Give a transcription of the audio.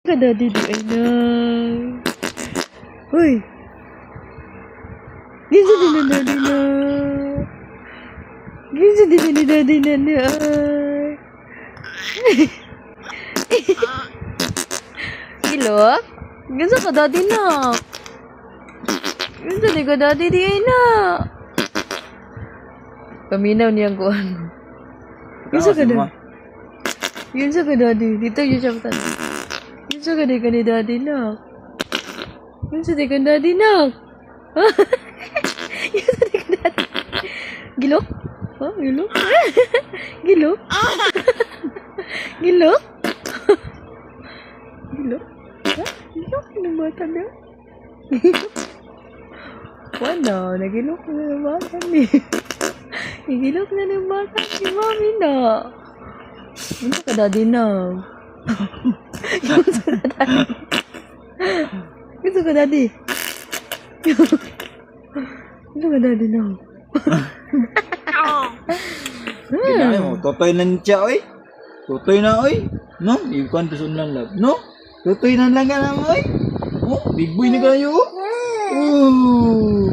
Ka daddy di ay na. Hoy. Ginsa din na daddy na. Ginsa din na ni daddy na na. Gilo? Ginsa ka daddy na. Ginsa di ka daddy di ay na. Paminaw niyang kuhan. Ginsa ka daddy. Ginsa ka daddy. Dito yung siya patan. Ginsa ka di ka ni daddy na. Ginsa di ka daddy na. Ginsa di ka daddy. Gilok? Ha? Gilok? Gilok? Gilok? Gilok? Ha? Gilok? Anong bata na? Wala, nagilok na ng bata ni. Nagilok na ng bata si mami na. Ano ka daddy na? Gusto ka daddy? Gusto ka daddy na? Kinain mo, totoy na siya, oy. Totoy na, oy. No? Ikan to lang love. No? Totoy na lang ka na, oy. Oh, big boy na kayo. Oh.